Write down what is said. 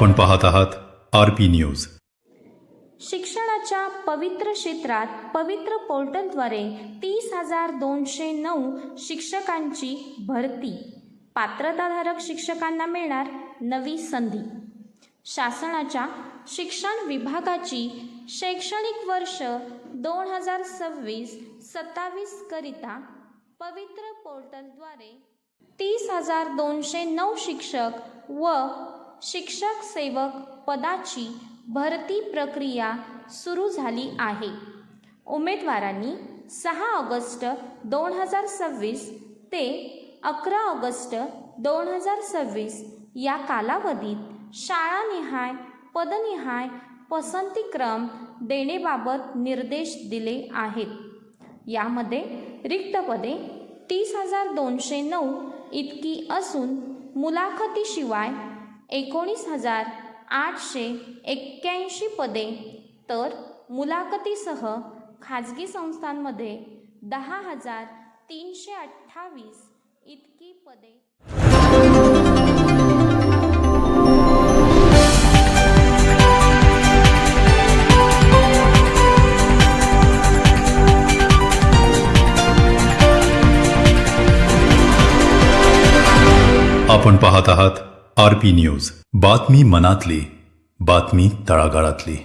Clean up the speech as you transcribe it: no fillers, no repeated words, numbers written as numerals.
आपण पाहत आहात RP न्यूज। शिक्षणाच्या पवित्र क्षेत्रात पवित्र पोर्टलद्वारे 30,209 शिक्षकांची भरती। पात्रताधारक शिक्षकांना मिळणार नवी संधी। शासनाच्या शिक्षण विभागाची शैक्षणिक वर्ष 2026-27 करिता पवित्र पोर्टलद्वारे 30,209 शिक्षक व शिक्षक सेवक पदाची भरती प्रक्रिया सुरू झाली आहे। उमेदवारांनी 6 ऑगस्ट 2026 ते 11 ऑगस्ट 2026 या कालावधीत शाळानिहाय पदनिहाय पसंतीक्रम देण्याबाबत निर्देश दिले आहेत। यामध्ये रिक्त पदे 30,209 इतकी असून मुलाखतीशिवाय 19,881 पदे तर मुलाखतीसह खाजगी संस्थांमध्ये 10,328 इतकी पदे। आपण पाहत आहात RP न्यूज। बातमी मनातली, बातमी तळागाळातली।